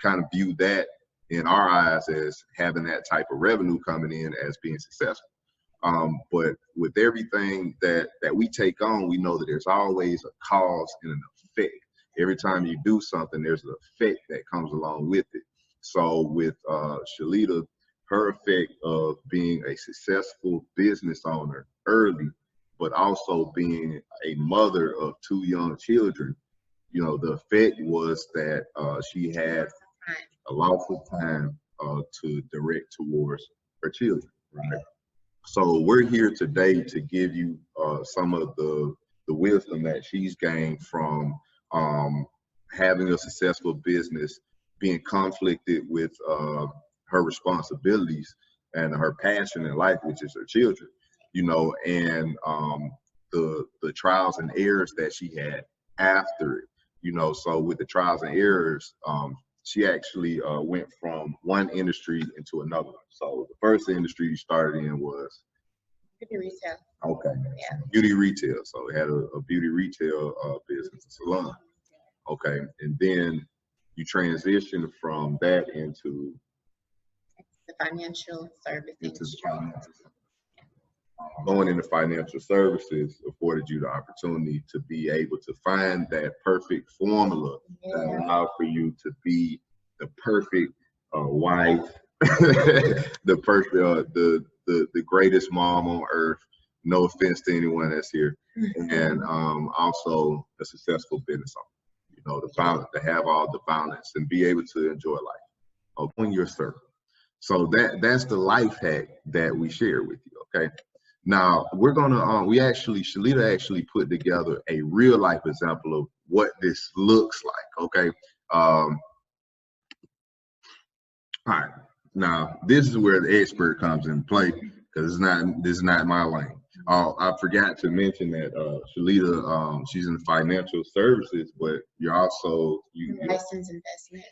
kind of view that in our eyes as having that type of revenue coming in as being successful. But with everything that we take on, we know that there's always a cause and an effect. Every time you do something, there's an effect that comes along with it. So with Shalita, her effect of being a successful business owner early, but also being a mother of 2 young children, you know, the effect was that she had a lot of time to direct towards her children, right? So we're here today to give you some of the wisdom that she's gained from having a successful business, being conflicted with her responsibilities and her passion in life, which is her children, you know, and the trials and errors that she had after it, you know. So with the trials and errors, she actually went from one industry into another one. So the first industry you started in was beauty retail. Okay. Yeah. Beauty retail. So it had a beauty retail business, a salon. Okay. And then you transitioned from that into the financial service industry. Going into financial services afforded you the opportunity to be able to find that perfect formula that allowed for you to be the perfect wife, the perfect, the greatest mom on earth. No offense to anyone that's here, and also a successful business owner. You know, the balance, to have all the balance and be able to enjoy life on your circle. So that's the life hack that we share with you. Okay. Now we're gonna Shalita actually put together a real life example of what this looks like. Okay. All right. Now this is where the expert comes in play, because this is not my lane. I forgot to mention that Shalita, she's in financial services, but you're also licensed investment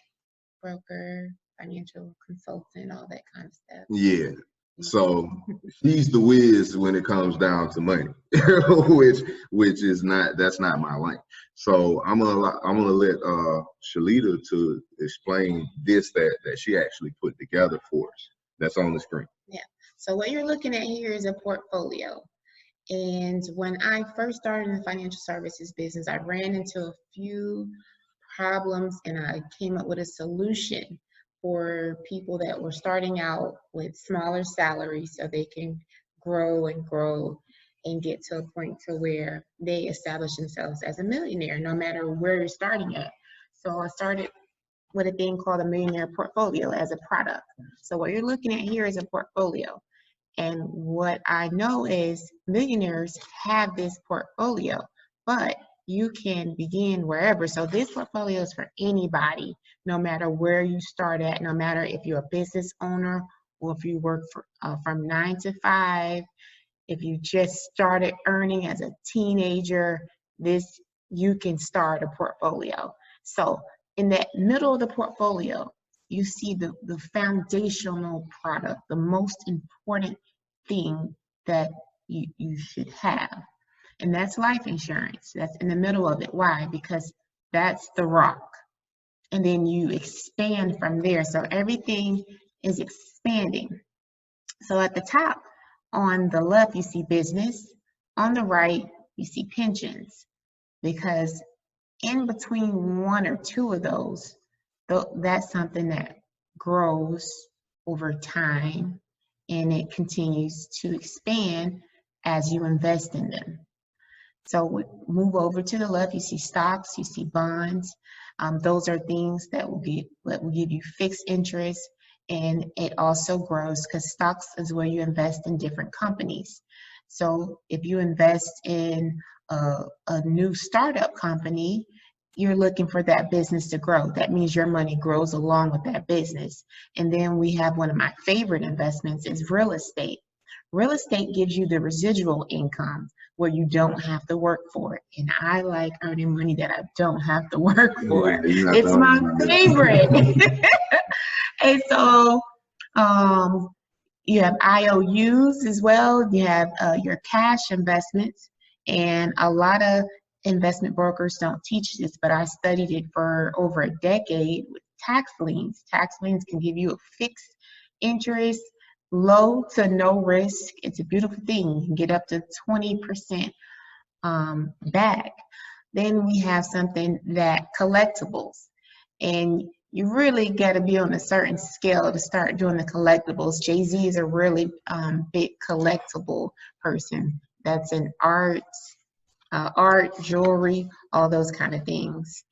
broker, financial consultant, all that kind of stuff. Yeah. So she's the whiz when it comes down to money, which is that's not my lane. So I'm gonna let Shalita to explain this that she actually put together for us. That's on the screen. Yeah. So what you're looking at here is a portfolio. And when I first started in the financial services business, I ran into a few problems and I came up with a solution for people that were starting out with smaller salaries so they can grow and get to a point to where they establish themselves as a millionaire, no matter where you're starting at. So I started with a thing called a millionaire portfolio as a product. So what you're looking at here is a portfolio. And what I know is millionaires have this portfolio, but you can begin wherever. So this portfolio is for anybody, no matter where you start at, no matter if you're a business owner or if you work from 9 to 5, if you just started earning as a teenager, you can start a portfolio. So in that middle of the portfolio, you see the foundational product, the most important thing that you should have. And that's life insurance. That's in the middle of it. Why? Because that's the rock. And then you expand from there. So everything is expanding. So at the top, on the left, you see business. On the right, you see pensions. Because in between one or two of those, that's something that grows over time and it continues to expand as you invest in them. So we move over to the left, you see stocks, you see bonds. Those are things that will give you fixed interest, and it also grows because stocks is where you invest in different companies. So if you invest in a new startup company, you're looking for that business to grow. That means your money grows along with that business. And then we have one of my favorite investments is real estate. Real estate gives you the residual income where you don't have to work for it. And I like earning money that I don't have to work for. It's my favorite. And so you have IOUs as well. You have your cash investments. And a lot of investment brokers don't teach this, but I studied it for over a decade with tax liens. Tax liens can give you a fixed interest, low to no risk. It's a beautiful thing. You can get up to 20% back. Then we have something that collectibles, and you really got to be on a certain scale to start doing the collectibles. Jay-Z is a really big collectible person. That's in art, jewelry, all those kind of things.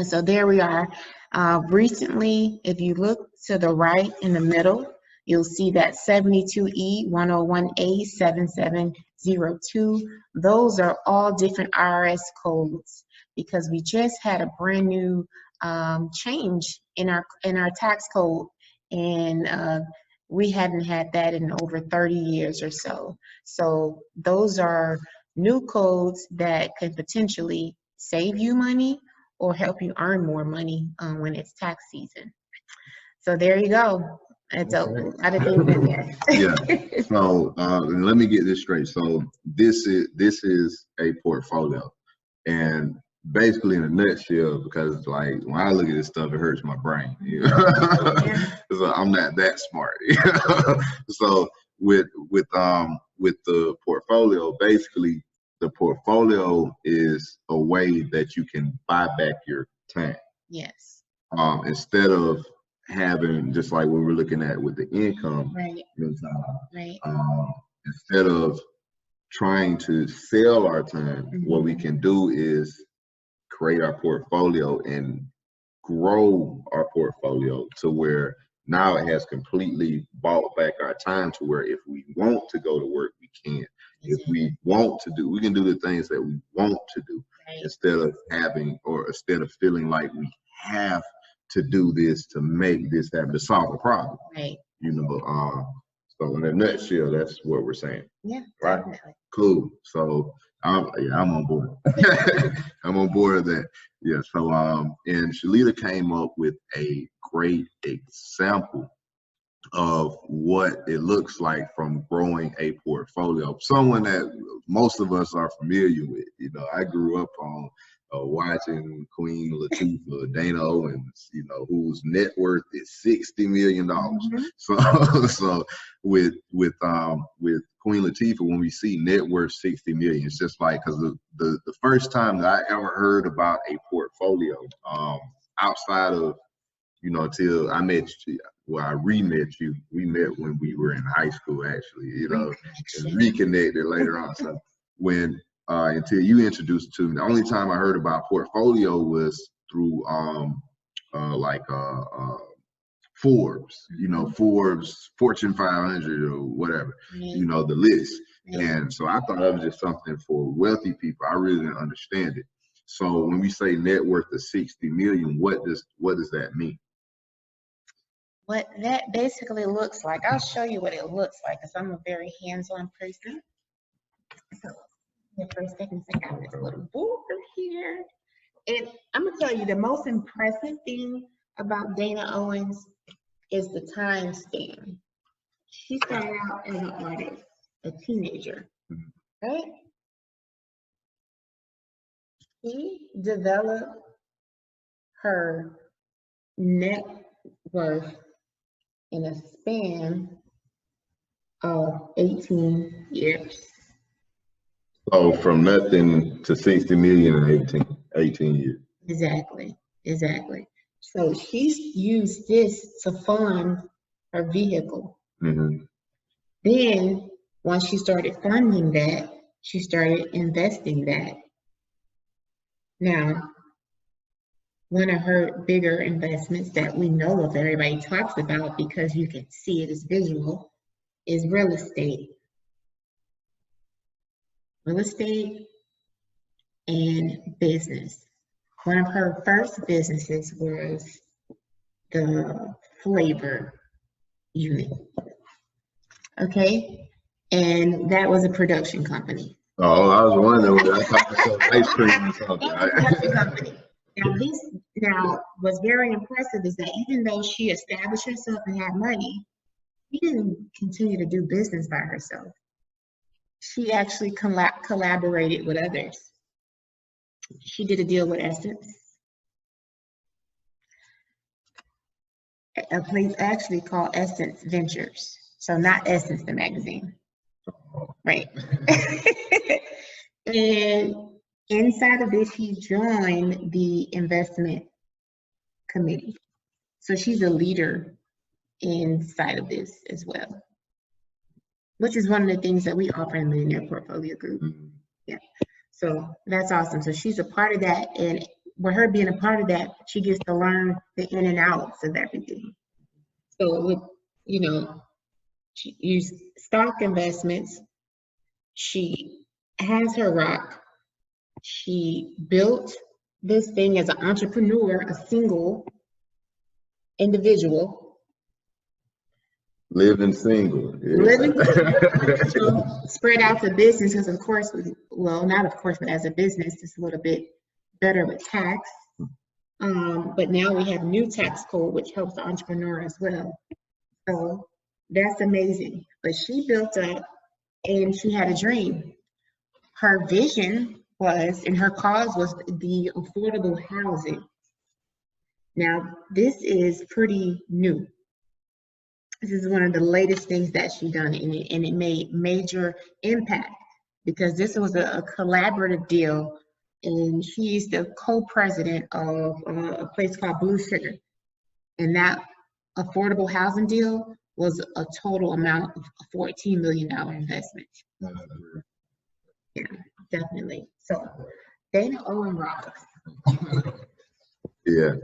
So there we are. Recently, if you look to the right in the middle, you'll see that 72E, 101A, 7702. Those are all different IRS codes because we just had a brand new change in our tax code, and we hadn't had that in over 30 years or so. So those are new codes that could potentially save you money or help you earn more money when it's tax season. So there you go. It's a lot of things in there. Yeah. So let me get this straight. So this is a portfolio, and basically in a nutshell, because like when I look at this stuff, it hurts my brain. You know? So I'm not that smart. So with the portfolio, basically the portfolio is a way that you can buy back your time. Yes. Instead of having, just like we were looking at with the income, right. Right. Instead of trying to sell our time, what we can do is create our portfolio and grow our portfolio to where now it has completely bought back our time to where if we want to go to work, we can. If we want to do, we can do the things that we want to do instead of feeling like we have to do this to make this happen, to solve a problem. Right. You know, so in a nutshell, that's what we're saying. Yeah, right. Definitely. Cool. So I'm on board. I'm on board with that. Yeah. So and Shalita came up with a great example of what it looks like from growing a portfolio. Someone that most of us are familiar with. You know, I grew up on watching Queen Latifa, Dana Owens, you know, whose net worth is $60 million. So with Queen Latifah, when we see net worth 60 million, it's just like, because the first time that I ever heard about a portfolio, outside of, you know, till I met you, well, I re-met you. We met when we were in high school, actually, you know, and reconnected later on. So when until you introduced it to me, the only time I heard about portfolio was through Forbes, you know, Forbes, Fortune 500 or whatever, you know, the list. And so I thought that was just something for wealthy people. I really didn't understand it. So when we say net worth of 60 million, what does that mean? What that basically looks like, I'll show you what it looks like because I'm a very hands-on person. So for a second, I got this little book here. And I'm gonna tell you the most impressive thing about Dana Owens is the time span. She started out as an artist, a teenager, right? She developed her net worth in a span of 18 years. So from nothing to 60 million in 18 years. Exactly. So she's used this to fund her vehicle. Then once she started funding that, she started investing that. Now, one of her bigger investments that we know of, everybody talks about because you can see it as visual, is real estate. Real estate and business. One of her first businesses was the flavor unit. Okay, and that was a production company. Oh, I was wondering. I thought it was ice cream or something. Now, what's very impressive is that even though she established herself and had money, she didn't continue to do business by herself. She actually collaborated with others. She did a deal with Essence. a place actually called Essence Ventures. So not Essence, the magazine. Right. And inside of this, she joined the investment committee. So she's a leader inside of this as well, which is one of the things that we offer in the Millionaire Portfolio Group. Yeah. So that's awesome. So she's a part of that. And with her being a part of that, she gets to learn the in and outs of everything. So with, she used stock investments. She has her rock. She built this thing as an entrepreneur, a single individual. Living single. Yeah. Living single, spread out the business because, of course, well, not of course, but as a business, it's a little bit better with tax. But now we have new tax code, which helps the entrepreneur as well. So that's amazing. But she built up and she had a dream. Her vision was, and her cause was the affordable housing. Now, this is pretty new. This is one of the latest things that she done, and it made major impact because this was a collaborative deal, and she's the co-president of a place called Blue Sugar, and that affordable housing deal was a total amount of a $14 million investment. Yeah, definitely. So Dana Owens rocks. Yeah.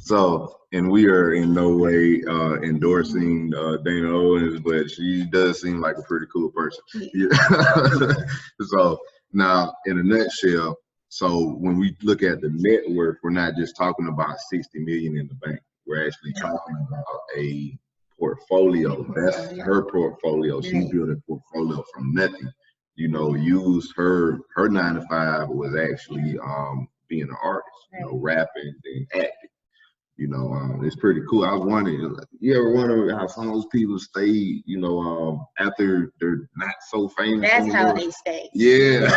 So, and we are in no way endorsing Dana Owens, but she does seem like a pretty cool person. Yeah. So now, in a nutshell, so when we look at the net worth, we're not just talking about 60 million in the bank. We're actually talking about a portfolio. That's her portfolio. She built a portfolio from nothing. Used her 9 to 5 was actually being an artist, rapping and acting. It's pretty cool. I was wondering, you ever wonder how some of those people stay, after they're not so famous? That's how they stay. Yeah.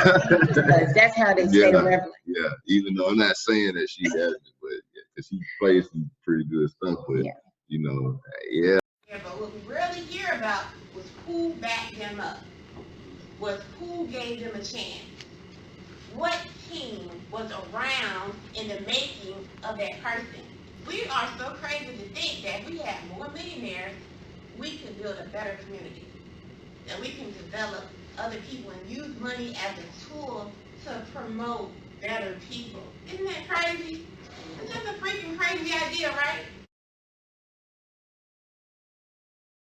That's how they stay relevant. Yeah, even though I'm not saying that she hasn't, but because she plays some pretty good stuff, but yeah. Yeah, but what we really hear about was who backed them up, was who gave them a chance. What team was around in the making of that person? We are so crazy to think that if we had more millionaires, we could build a better community, that we can develop other people and use money as a tool to promote better people. Isn't that crazy? It's just a freaking crazy idea, right?